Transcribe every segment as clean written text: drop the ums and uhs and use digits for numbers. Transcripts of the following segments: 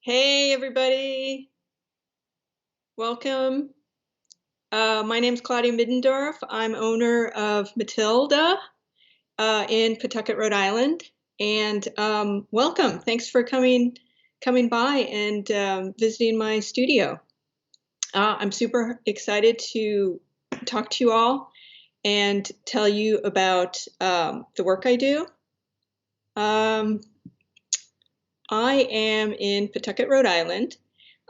Hey, everybody. Welcome. My name's Claudia Middendorf. I'm owner of Mathilde in Pawtucket, Rhode Island. And welcome. Thanks for coming by and visiting my studio. I'm super excited to talk to you all and tell you about the work I do. I am in Pawtucket, Rhode Island,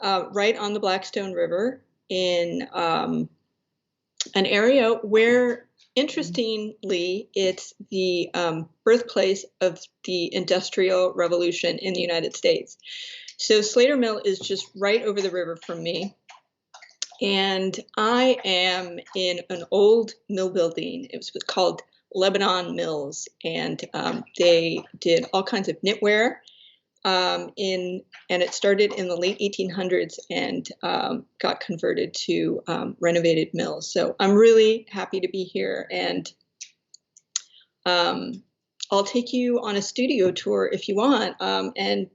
right on the Blackstone River in an area where, interestingly, it's the birthplace of the Industrial Revolution in the United States. So Slater Mill is just right over the river from me. And I am in an old mill building. It was called Lebanon Mills, and they did all kinds of knitwear. And it started in the late 1800s and got converted to renovated mills. So I'm really happy to be here, and I'll take you on a studio tour if you want, and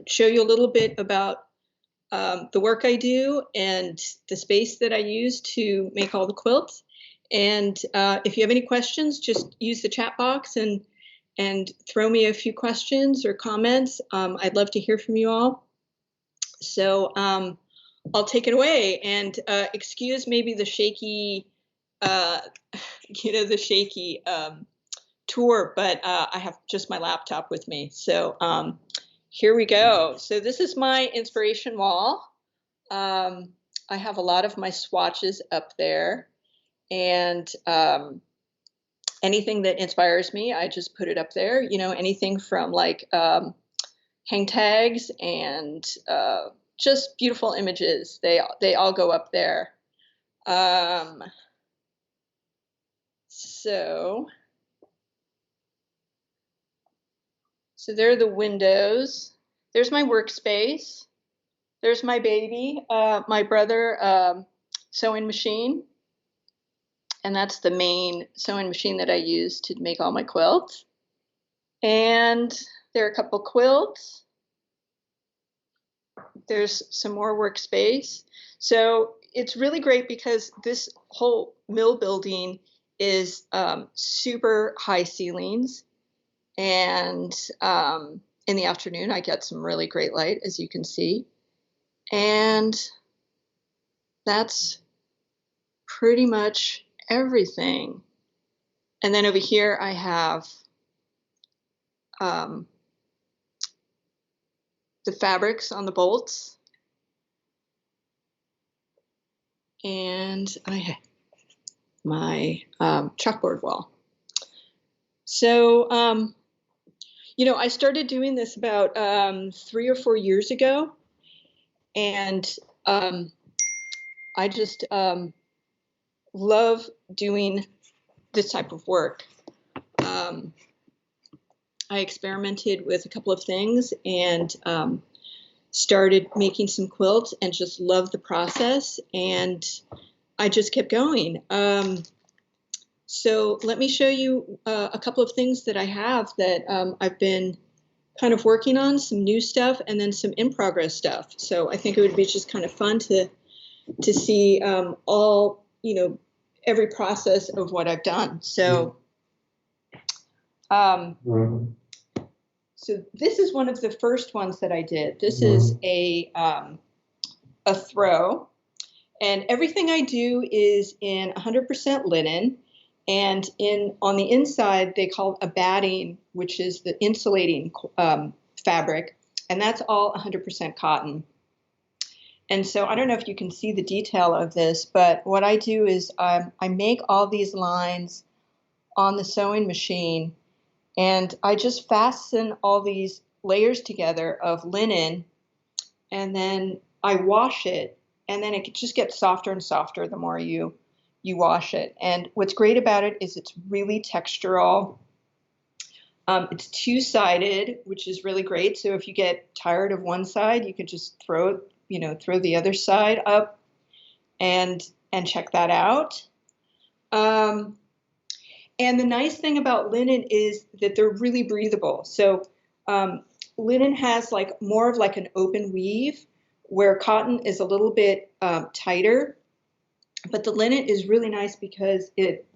show you a little bit about the work I do and the space that I use to make all the quilts. And if you have any questions, just use the chat box and throw me a few questions or comments. I'd love to hear from you all. So I'll take it away, and excuse maybe the shaky, the shaky tour, but I have just my laptop with me. So here we go. So this is my inspiration wall. I have a lot of my swatches up there, and anything that inspires me, I just put it up there. Anything from like hang tags and just beautiful images. They all go up there. So there are the windows. There's my workspace. There's my baby, my brother sewing machine. And that's the main sewing machine that I use to make all my quilts. And there are a couple quilts. There's some more workspace. So it's really great because this whole mill building is super high ceilings. And in the afternoon, I get some really great light, as you can see. And that's pretty much everything. And then over here I have the fabrics on the bolts, and I have my chalkboard wall. So I started doing this about 3 or 4 years ago, and I just love doing this type of work. I experimented with a couple of things and started making some quilts and just loved the process, and I just kept going. So let me show you a couple of things that I have that I've been kind of working on, some new stuff and then some in progress stuff. So I think it would be just kind of fun to see all, every process of what I've done. So so this is one of the first ones that I did. This is a throw, and everything I do is in 100% linen, and on the inside they call it a batting, which is the insulating fabric, and that's all 100% cotton. And so I don't know if you can see the detail of this, but what I do is I make all these lines on the sewing machine, and I just fasten all these layers together of linen, and then I wash it, and then it just gets softer and softer the more you wash it. And what's great about it is it's really textural. It's two-sided, which is really great. So if you get tired of one side, you could just throw the other side up and check that out. And the nice thing about linen is that they're really breathable. So linen has like more of like an open weave, where cotton is a little bit tighter. But the linen is really nice because it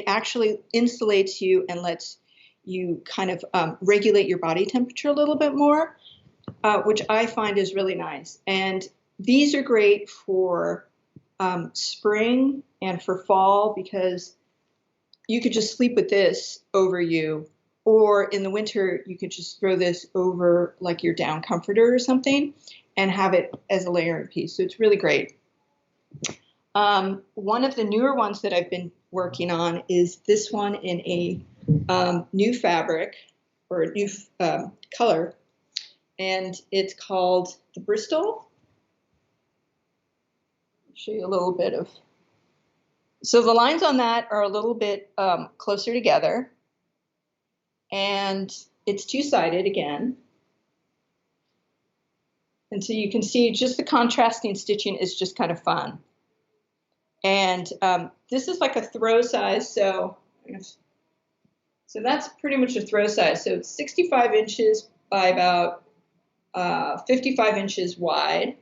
actually insulates you and lets you kind of regulate your body temperature a little bit more, which I find is really nice. And these are great for spring and for fall, because you could just sleep with this over you, or in the winter you could just throw this over like your down comforter or something and have it as a layering piece. So it's really great. One of the newer ones that I've been working on is this one in a new fabric, or a new color, and it's called the Bristol. I'll show you a little bit of. So the lines on that are a little bit closer together, and it's two-sided again. And so you can see just the contrasting stitching is just kind of fun. And this is like a throw size, so that's pretty much a throw size. So it's 65 inches by about 55 inches wide.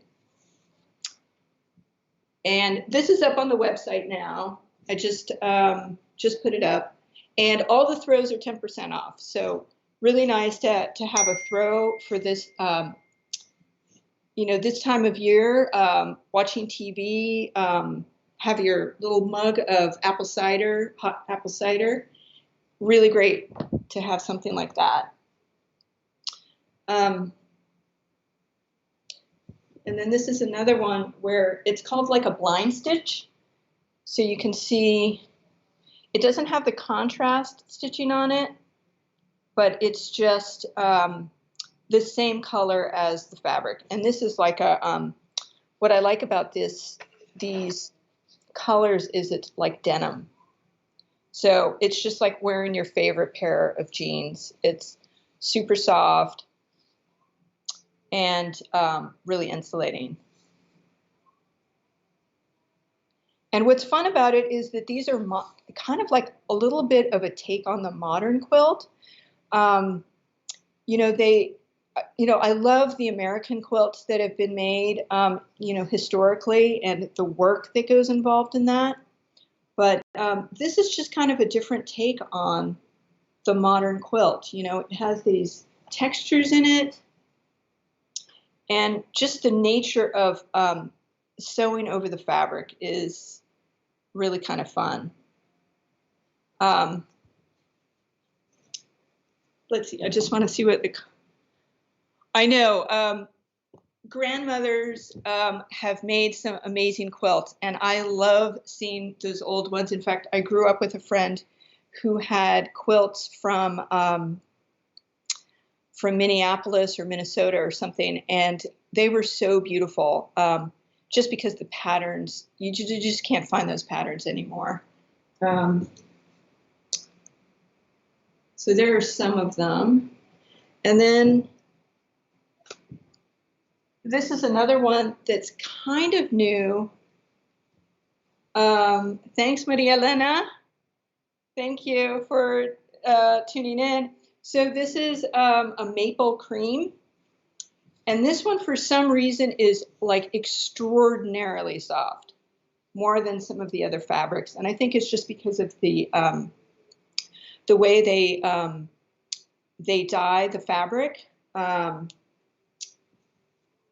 And this is up on the website now. I just put it up. And all the throws are 10% off. So really nice to have a throw for this, this time of year, watching TV, have your little mug of apple cider, hot apple cider. Really great to have something like that. And then this is another one where it's called like a blind stitch. So you can see it doesn't have the contrast stitching on it, but it's just the same color as the fabric. And this is like a, what I like about these colors is it's like denim. So it's just like wearing your favorite pair of jeans. It's super soft and really insulating. And what's fun about it is that these are kind of like a little bit of a take on the modern quilt. I love the American quilts that have been made, historically, and the work that goes involved in that. But this is just kind of a different take on the modern quilt. It has these textures in it, and just the nature of sewing over the fabric is really kind of fun. Let's see, I just want to see what I know. Grandmothers have made some amazing quilts, and I love seeing those old ones. In fact, I grew up with a friend who had quilts from Minneapolis or Minnesota or something, and they were so beautiful. Just because the patterns, you just can't find those patterns anymore. So there are some of them. And then this is another one that's kind of new. Thanks, Maria Elena. Thank you for tuning in. So this is a maple cream. And this one, for some reason, is like extraordinarily soft, more than some of the other fabrics. And I think it's just because of the way they dye the fabric. I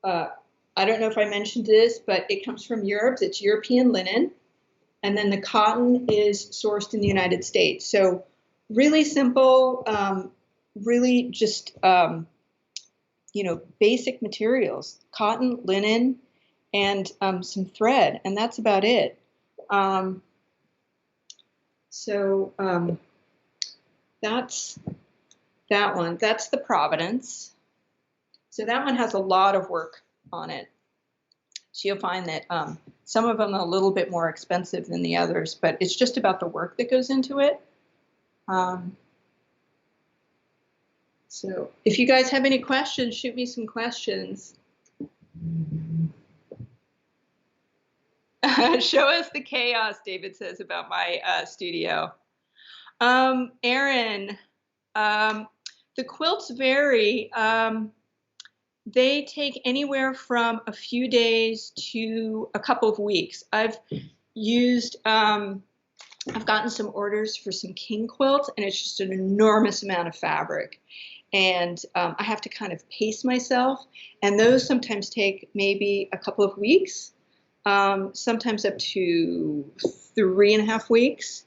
don't know if I mentioned this, but it comes from Europe. It's European linen. And then the cotton is sourced in the United States. So really simple, really just, basic materials, cotton, linen, and some thread. And that's about it. That's that one. That's the Providence. So that one has a lot of work on it. So you'll find that some of them are a little bit more expensive than the others, but it's just about the work that goes into it. So if you guys have any questions, shoot me some questions. Show us the chaos, David says, about my studio. Erin, The quilts vary. They take anywhere from a few days to a couple of weeks. I've gotten some orders for some king quilts, and it's just an enormous amount of fabric. And I have to kind of pace myself. And those sometimes take maybe a couple of weeks, sometimes up to 3.5 weeks.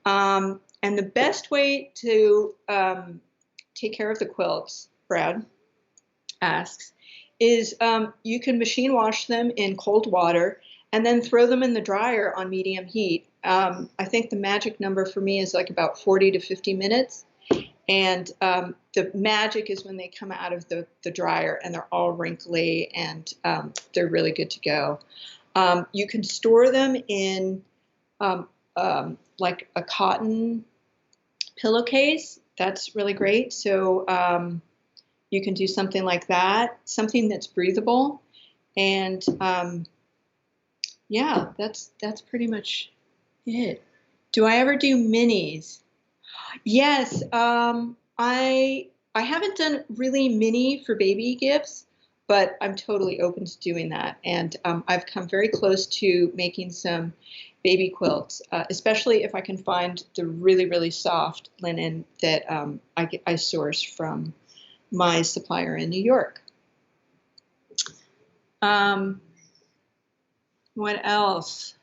And the best way to take care of the quilts, Brad asks, is you can machine wash them in cold water and then throw them in the dryer on medium heat. I think the magic number for me is like about 40 to 50 minutes. And the magic is when they come out of the dryer and they're all wrinkly and they're really good to go. You can store them in like a cotton pillowcase. That's really great. So you can do something like that, something that's breathable. And yeah, that's pretty much it. Do I ever do minis? Yes, I haven't done really mini for baby gifts, but I'm totally open to doing that. And I've come very close to making some baby quilts, especially if I can find the really, really soft linen that I source from my supplier in New York. What else?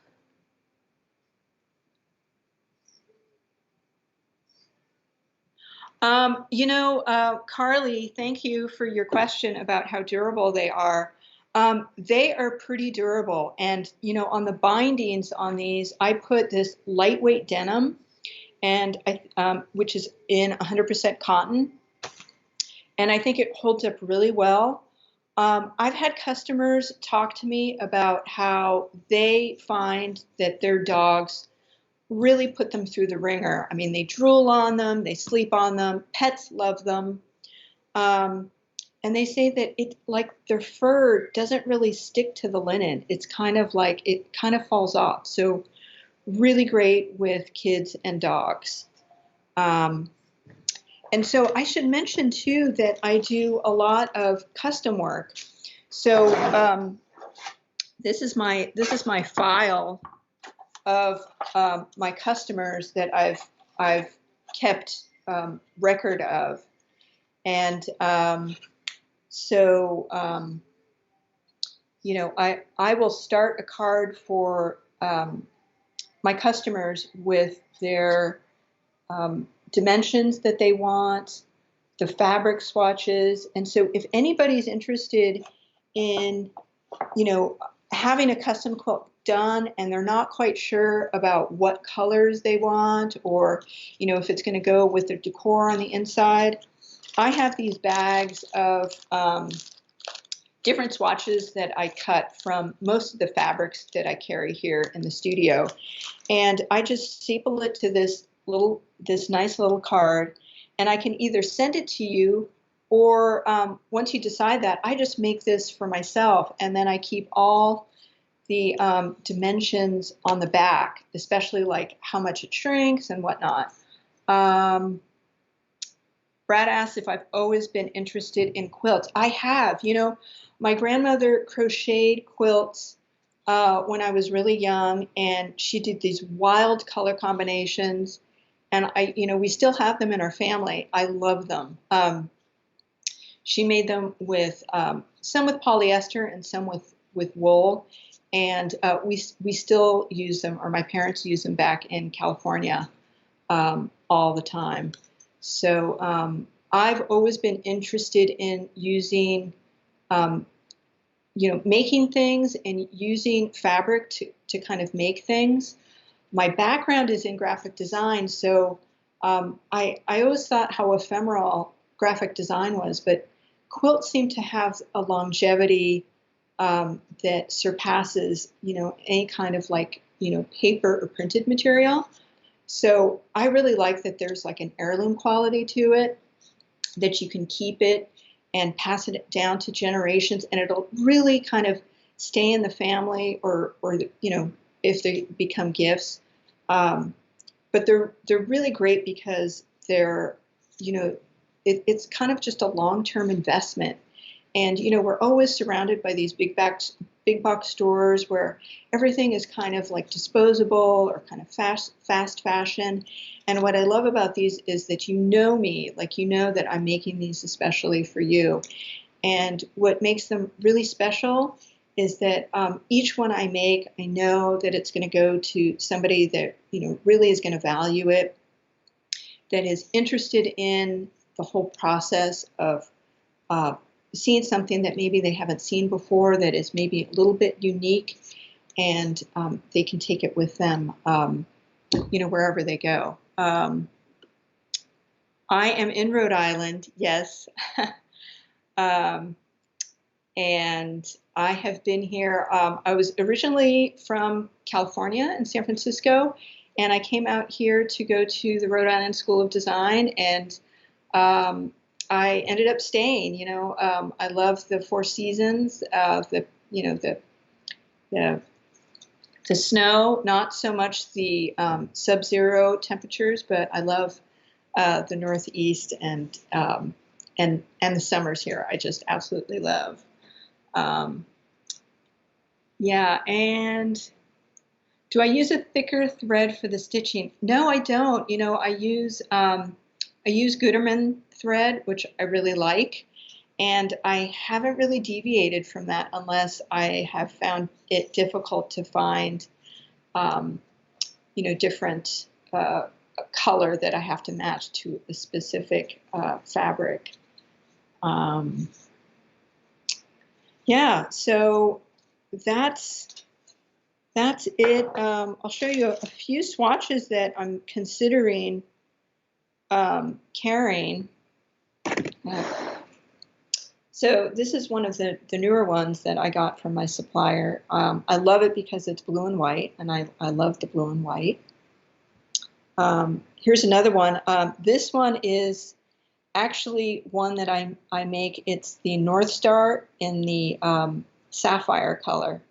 Carly, thank you for your question about how durable they are. They are pretty durable. And, on the bindings on these, I put this lightweight denim, and which is in 100% cotton. And I think it holds up really well. I've had customers talk to me about how they find that their dogs really put them through the ringer. I mean, they drool on them, they sleep on them, pets love them. And they say that like their fur doesn't really stick to the linen. It's kind of like, it kind of falls off. So really great with kids and dogs. And so I should mention too that I do a lot of custom work. So this is my file of my customers that I've kept record of, and so I will start a card for my customers with their dimensions that they want, the fabric swatches. And so if anybody's interested in, having a custom quilt done and they're not quite sure about what colors they want, or, if it's going to go with the decor on the inside, I have these bags of different swatches that I cut from most of the fabrics that I carry here in the studio. And I just staple it to this nice little card, and I can either send it to you, or once you decide that, I just make this for myself, and then I keep all the dimensions on the back, especially like how much it shrinks and whatnot. Brad asked if I've always been interested in quilts. I have. My grandmother crocheted quilts when I was really young, and she did these wild color combinations. And we still have them in our family. I love them. She made them with some with polyester and some with wool, and we still use them, or my parents use them back in California all the time. So I've always been interested in using, making things and using fabric to kind of make things. My background is in graphic design, so I always thought how ephemeral graphic design was, but quilts seem to have a longevity that surpasses, any kind of like, paper or printed material. So I really like that there's like an heirloom quality to it, that you can keep it and pass it down to generations, and it'll really kind of stay in the family, or if they become gifts. But they're really great because they're it's kind of just a long-term investment. And, you know, we're always surrounded by these big box stores where everything is kind of like disposable or kind of fast fashion. And what I love about these is that you know me, like you know that I'm making these especially for you. And what makes them really special is that each one I make, I know that it's going to go to somebody that, you know, really is going to value it, that is interested in the whole process of seeing something that maybe they haven't seen before, that is maybe a little bit unique, and they can take it with them, you know, wherever they go. I am in Rhode Island, yes. And I have been here. I was originally from California in San Francisco, and I came out here to go to the Rhode Island School of Design, and I ended up staying. You know, I love the Four Seasons, you know, the snow, not so much the sub-zero temperatures, but I love the Northeast and the summers here. I just absolutely love. Yeah, and do I use a thicker thread for the stitching? No, I don't. You know, I use Gutermann thread, which I really like, and I haven't really deviated from that unless I have found it difficult to find, you know, different color that I have to match to a specific fabric. Yeah, so that's it. I'll show you a few swatches that I'm considering carrying. So this is one of the newer ones that I got from my supplier. I love it because it's blue and white, and I love the blue and white. Here's another one. This one is actually one that I make. It's the North Star in the sapphire color.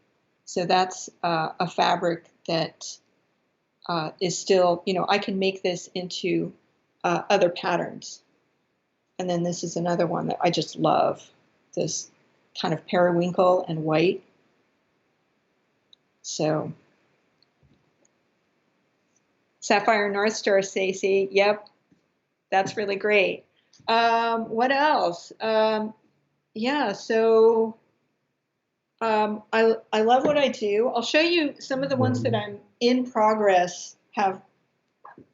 So that's a fabric that is still, you know, I can make this into other patterns. And then this is another one that I just love, this kind of periwinkle and white. So Sapphire North Star, Stacey. Yep, that's really great. What else? Yeah, so I love what I do. I'll show you some of the ones that I'm in progress, have,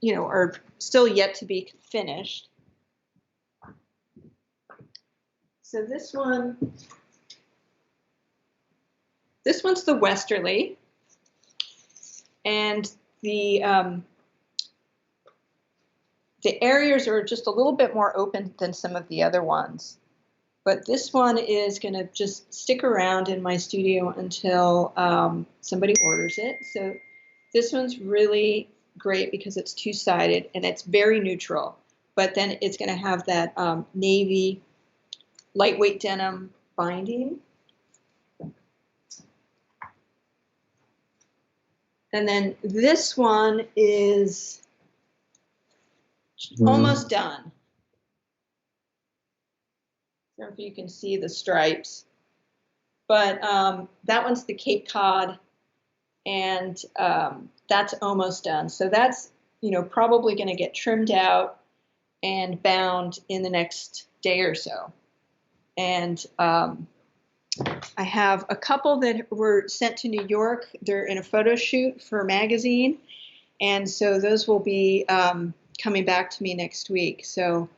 you know, are still yet to be finished. So this one's the Westerly, and the areas are just a little bit more open than some of the other ones. But this one is going to just stick around in my studio until somebody orders it. So this one's really great because it's two-sided and it's very neutral. But then it's going to have that navy lightweight denim binding. And then this one is almost done. I don't know if you can see the stripes, but that one's the Cape Cod, and that's almost done. So that's, you know, probably going to get trimmed out and bound in the next day or so. And I have a couple that were sent to New York. They're in a photo shoot for a magazine, and so those will be coming back to me next week. So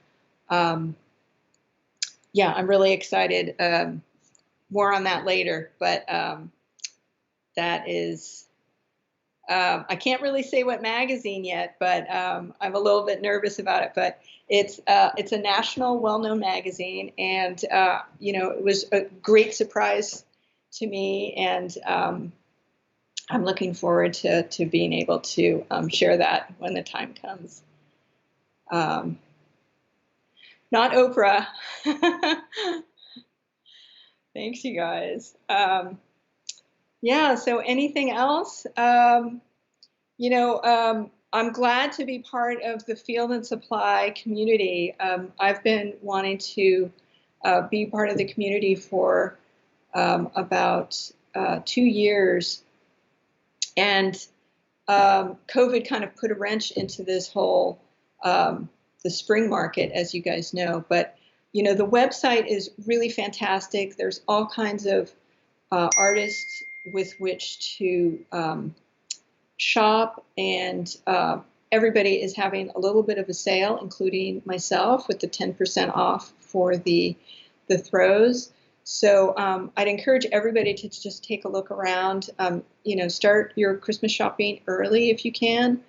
yeah, I'm really excited. More on that later, but that is, I can't really say what magazine yet, but I'm a little bit nervous about it. But it's a national, well-known magazine, and you know, it was a great surprise to me, and I'm looking forward to being able to share that when the time comes. Not Oprah. Thanks, you guys. Yeah, so anything else? You know, I'm glad to be part of the Field and Supply community. I've been wanting to be part of the community for about 2 years, and COVID kind of put a wrench into this whole the spring market, as you guys know. But you know, the website is really fantastic. There's all kinds of artists with which to shop, and everybody is having a little bit of a sale, including myself, with the 10% off for the throws. So I'd encourage everybody to just take a look around. You know, start your Christmas shopping early if you can.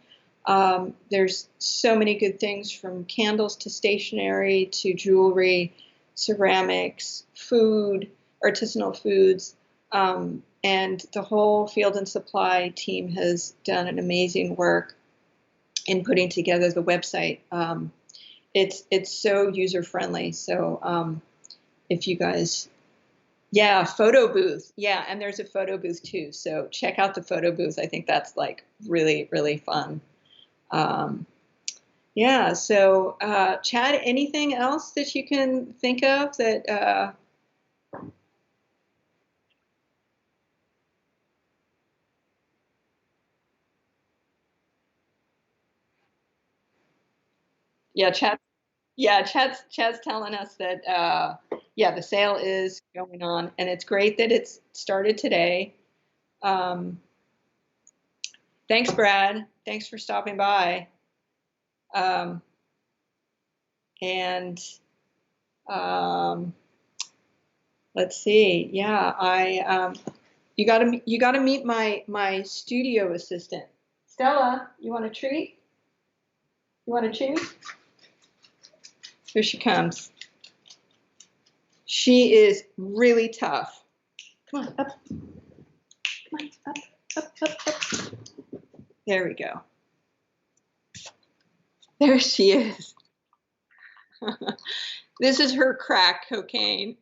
There's so many good things, from candles to stationery to jewelry, ceramics, food, artisanal foods. And the whole Field and Supply team has done an amazing work in putting together the website. It's so user friendly. So if you guys, yeah, photo booth, yeah, and there's a photo booth too. So check out the photo booth. I think that's like really, really fun. Yeah. So Chad, anything else that you can think of that? Yeah, Chad. Yeah, Chad's telling us that yeah, the sale is going on, and it's great that it's started today. Um, Thanks, Brad. Thanks for stopping by. Um, and um, let's see. Yeah, you gotta meet my studio assistant, Stella. You want a treat? You want a treat? Here she comes. She is really tough. Come on, up. Come on, up, up, up, up. There we go. There she is. This is her crack cocaine.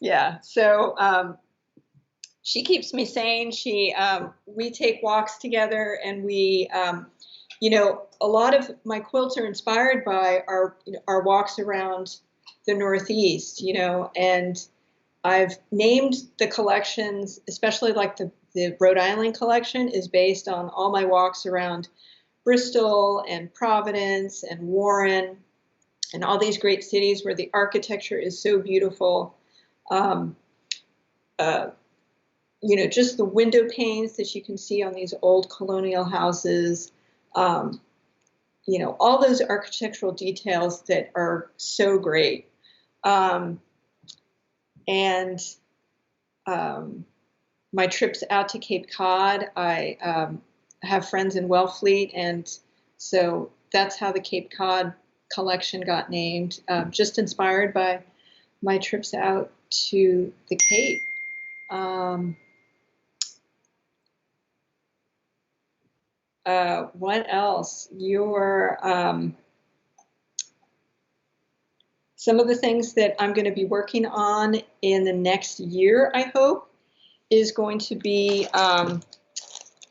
Yeah, so she keeps me sane. We take walks together, and you know, a lot of my quilts are inspired by our walks around the Northeast, you know, and I've named the collections, especially like the Rhode Island collection is based on all my walks around Bristol and Providence and Warren and all these great cities where the architecture is so beautiful. Um, uh, you know, just the window panes that you can see on these old colonial houses. You know, all those architectural details that are so great. And my trips out to Cape Cod, I have friends in Wellfleet, and so that's how the Cape Cod collection got named, just inspired by my trips out to the Cape. What else? Some of the things that I'm going to be working on in the next year, I hope, is going to be, I'm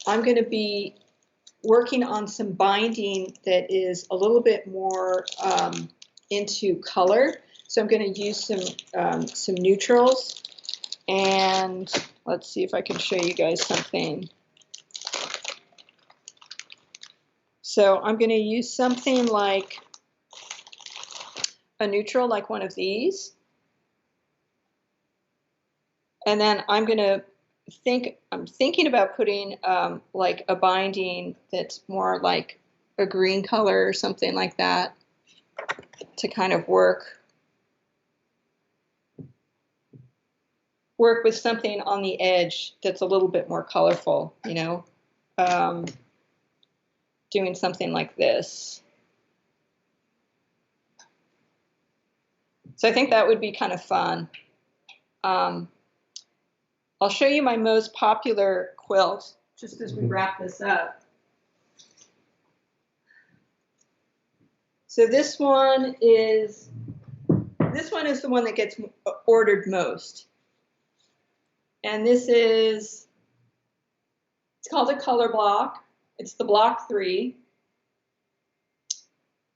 going to be working on some binding that is a little bit more into color. So I'm going to use some neutrals, and let's see if I can show you guys something. So I'm going to use something like a neutral, like one of these. And then I'm thinking about putting like a binding that's more like a green color or something like that to kind of work with something on the edge that's a little bit more colorful, you know, doing something like this. So I think that would be kind of fun. I'll show you my most popular quilt just as we wrap this up. So this one is the one that gets ordered most. And this is, it's called a color block. It's the block 3.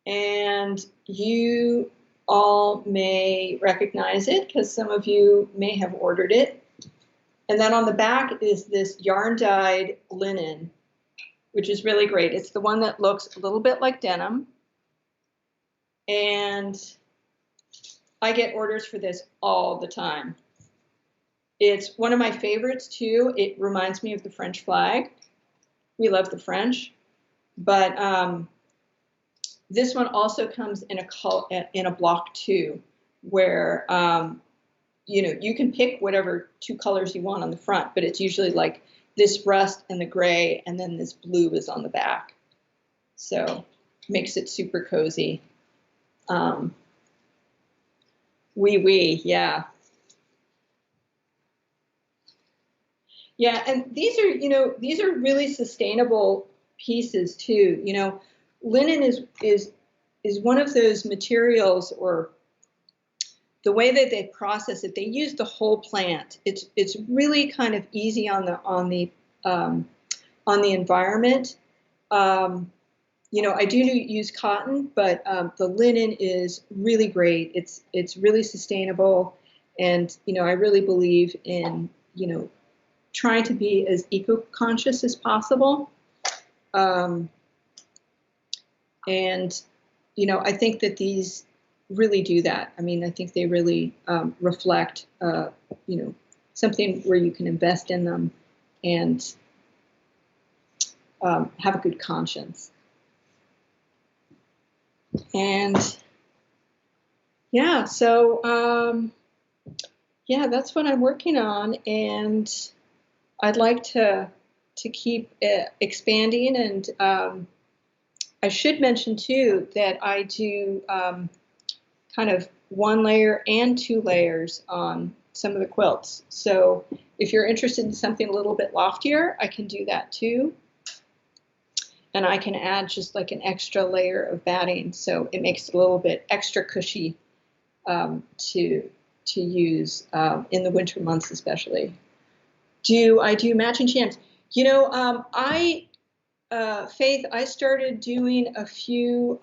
And you all may recognize it because some of you may have ordered it. And then on the back is this yarn dyed linen, which is really great. It's the one that looks a little bit like denim. And I get orders for this all the time. It's one of my favorites too. It reminds me of the French flag. We love the French. But this one also comes in a block 2, where you know, you can pick whatever 2 colors you want on the front, but it's usually like this rust and the gray, and then this blue is on the back. So makes it super cozy. Yeah. Yeah, and these are, you know, these are really sustainable pieces too. You know, linen is one of those materials, or the way that they process it, they use the whole plant. It's really kind of easy on the environment. You know, I do use cotton, but the linen is really great. It's really sustainable, and you know, I really believe in, you know, trying to be as eco-conscious as possible. And you know, I think that these really do that. I mean, I think they really reflect, you know, something where you can invest in them and have a good conscience. And yeah, so yeah, that's what I'm working on, and I'd like to keep expanding. And I should mention too that I do kind of 1 layer and 2 layers on some of the quilts. So if you're interested in something a little bit loftier, I can do that too. And I can add just like an extra layer of batting, so it makes it a little bit extra cushy to use in the winter months especially. I do matching jams? You know, Faith, I started doing a few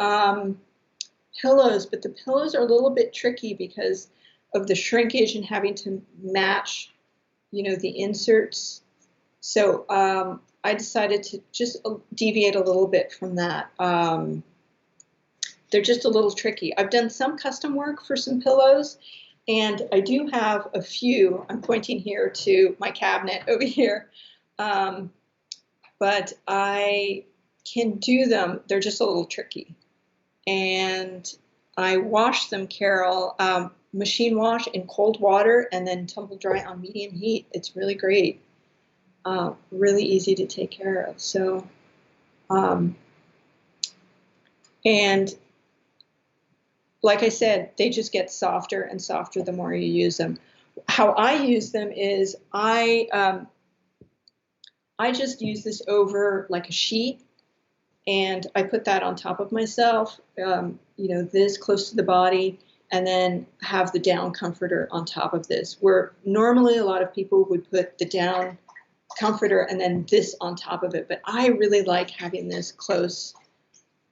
pillows, but the pillows are a little bit tricky because of the shrinkage and having to match, you know, the inserts. So I decided to just deviate a little bit from that. They're just a little tricky. I've done some custom work for some pillows, and I do have a few. I'm pointing here to my cabinet over here. But I can do them. They're just a little tricky. And I wash them, Carol, machine wash in cold water and then tumble dry on medium heat. It's really great. Really easy to take care of. So, and like I said, they just get softer and softer the more you use them. How I use them is I just use this over like a sheet, and I put that on top of myself, you know, this close to the body, and then have the down comforter on top of this, where normally a lot of people would put the down comforter and then this on top of it. But I really like having this close,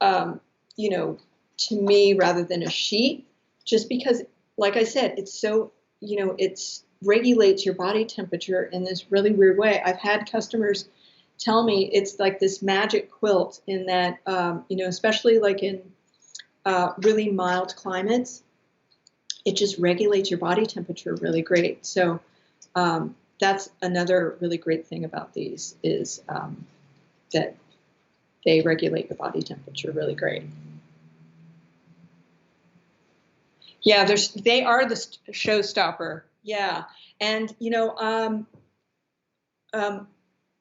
you know, to me rather than a sheet, just because, like I said, it's so, you know, it's regulates your body temperature in this really weird way. I've had customers tell me it's like this magic quilt in that, you know, especially like in really mild climates, it just regulates your body temperature really great. So that's another really great thing about these is that they regulate your body temperature really great. Yeah, they are the showstopper. Yeah, and you know,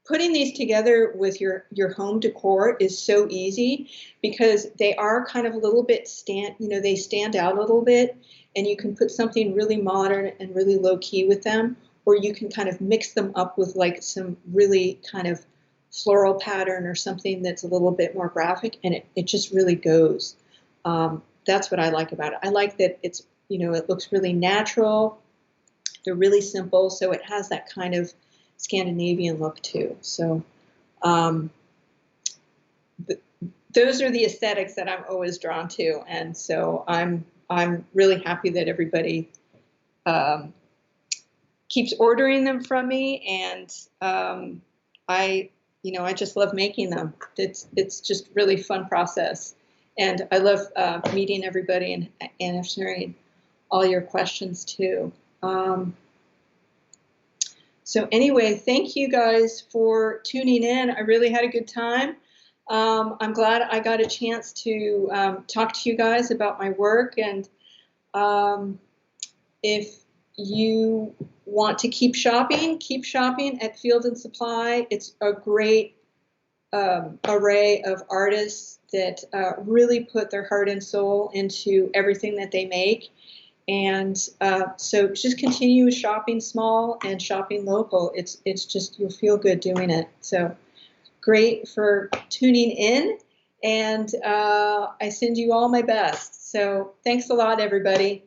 putting these together with your home decor is so easy because they are kind of a little bit you know, they stand out a little bit, and you can put something really modern and really low key with them, or you can kind of mix them up with like some really kind of floral pattern or something that's a little bit more graphic, and it just really goes. That's what I like about it. I like that it's, you know, it looks really natural, They're really simple, so it has that kind of Scandinavian look too. So those are the aesthetics that I'm always drawn to, and so I'm really happy that everybody keeps ordering them from me, and I just love making them. It's just really fun process, and I love meeting everybody and answering all your questions too. So anyway, thank you guys for tuning in. I really had a good time. I'm glad I got a chance to talk to you guys about my work, and if you want to keep shopping at Field and Supply. It's a great array of artists that really put their heart and soul into everything that they make. And so just continue shopping small and shopping local. It's just, you'll feel good doing it. So great for tuning in, and I send you all my best. So thanks a lot, everybody.